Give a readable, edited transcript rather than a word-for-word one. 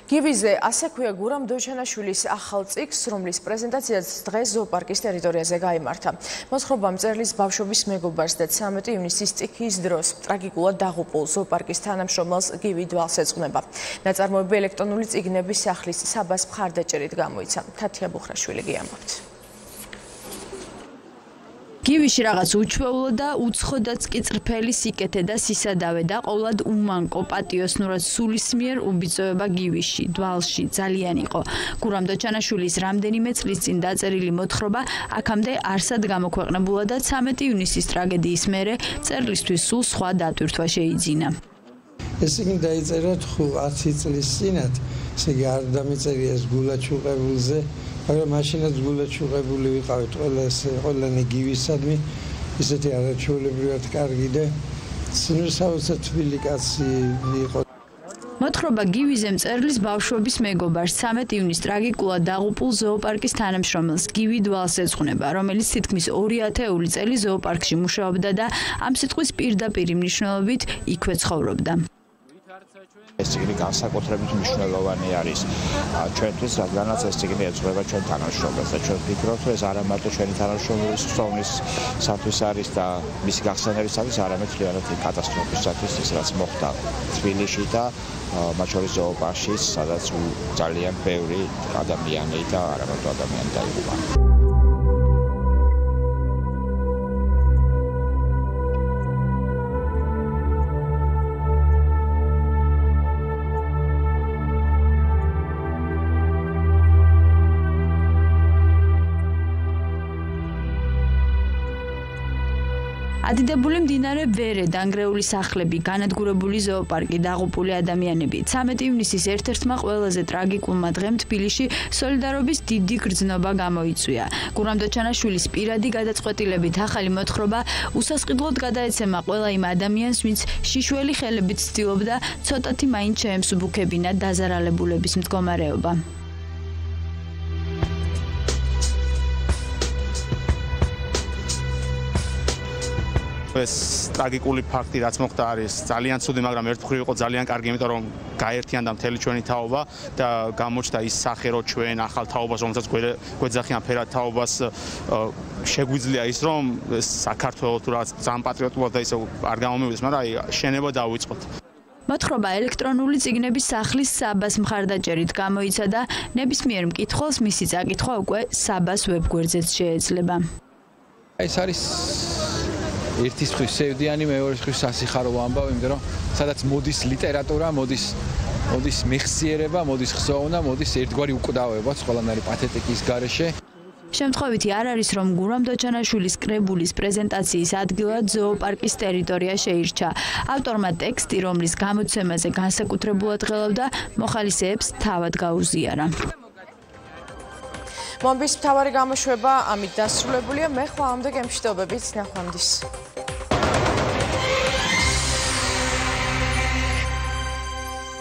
გივიზე ასექვია გურამ დოჩანაშვილის ახალ წიგნს, რომლის პრეზენტაციაც დღეს ზოოპარკის ტერიტორიაზე გაიმართა. მოთხრობა მწერლის ბავშვობის მეგობარს და 13 ივნისის სტიქიის დროს ტრაგიკულად დაღუპულ ზოოპარკის თანამშრომელს გივი დვალს ეძღვნება. ნაწარმოები ელექტრონული წიგნების სახლის საბას მხარდაჭერით გამოიცა. თათია ბუხრაშვილი გიამბობთ. გივიში რაღაც უჩვეულო და უცხოდაც კი წრფელი სიკეთე და სისადავე და ყოვლად უმანკო პატიოსნურად სულისმიერ უბიძოება გივიში, დვალში ძალიან იყო. გურამ დოჩანაშვილის რამდენიმე წლის წინ დაწერილი მოთხრობა აქამდე არსად გამოქვეყნებულა და 13 ივნისის ტრაგედიის მერე მწერლისთვის სულ სხვა დატვირთვა შეიძინა. ეს იგი დაიწერა 10 წლის წინათ, ესე იგი არ დამეწერია გულაჩუყებულზე. მაგრამ მაშინაც გულაჩუყებული ვიყავით ყველანი გივისადმი, ისეთი არაჩვეულებრივად კარგი და სინუსაუცა თბილი კაცი იყო. მოთხრობა გივიზე მწერლის ბავშვობის მეგობარს 13 ივნისს ტრაგიკულად დაღუპულ ზოოპარკის თანამშრომელს გივი დვალს ეძღვნება, რომელიც თითქმის 2000 წელი ზოოპარკში მუშაობდა და ამ სიტყვის პირდაპირი მნიშვნელობით იქვე ცხოვრობდა. ეს წიგნი განსაკუთრებით მნიშვნელოვანი არის ჩვენთვის, რადგანაც ეს წიგნი ეძღვნება ჩვენ თანამშრომელს და ჩვენ ვფიქრობთ, რომ ეს არა მარტო ჩვენი თანამშრომლისათვის არის და მისი გახსენებისათვის, არამედ მთლიანად კატასტროფისათვის, ის რაც მოხდა თბილისში და მათ შორის ზოოპარკში, სადაც ძალიან ბევრი ადამიანი და არა მარტო ადამიანი დაიღუპა. ადიდებული მდინარე ვერე, დანგრეული სახლები, განადგურებული ზოოპარკი, დაღუპული ადამიანები. 13 ივნისის ერთ-ერთმა ყველაზე ტრაგიკულმა დღემ თბილისში სოლიდარობის დიდი გრძნობა გამოიწვია. გურამ დოჩანაშვილის პირადი გადაწყვეტილებით ახალი მოთხრობა უსასყიდლოდ გადაეცემა ყველა იმ ადამიანს, ვინც შიშველი ხელებით ცდილობდა ცოტათი მაინც შეემსუბუქებინა დაზარალებულების მდგომარეობა. ეს ტრაგიკული ფაქტი რაც მოხდა არის ძალიან ცუდი, მაგრამ ერთ მხრივ იყო ძალიან კარგი, იმიტომ რომ გაერთიანდა მთელი ჩვენი თაობა და გამოჩნდა ის სახე, რომ ჩვენ ახალ თაობას, რომელსაც გვეძახიან ფერად თაობას, შეგვიძლია ის, რომ საქართველოს თუ რაღაც ძალიან პატრიოტულად და ისე არ გამომივიდეს, მაგრამ აი შენება დავიწყოთ. მოთხრობა ელექტრონული წიგნების სახლის საბას მხარდაჭერით გამოიცა და ნებისმიერ მკითხველს მისი წაკითხვა უკვე საბას ვებგვერდზეც შეეძლება. ეს არის ერთის მხრივ სევდიანი, მეორეს მხრივ სასიხარო ამბავი, იმიტომ რომ სადაც მოდის ლიტერატურა, მოდის მეხსიერება, მოდის ხსოვნა, მოდის ერთგვარი უკვდავებაც ყველანაირი პათეტიკის გარეშე. შემთხვევითი არ არის, რომ გურამ დოჩანაშვილის კრებულის პრეზენტაციის ადგილად ზოოპარკის ტერიტორია შეირჩა. ავტორმა ტექსტი, რომლის გამოცემაზე განსაკუთრებულად ღელავდა, მოხალისეებს თავად გაუზიარა. მომბის მთავარი გამოშვება ამით დასრულებულია. მე ხვალამდე გემშვიდობებით, ნახვამდის.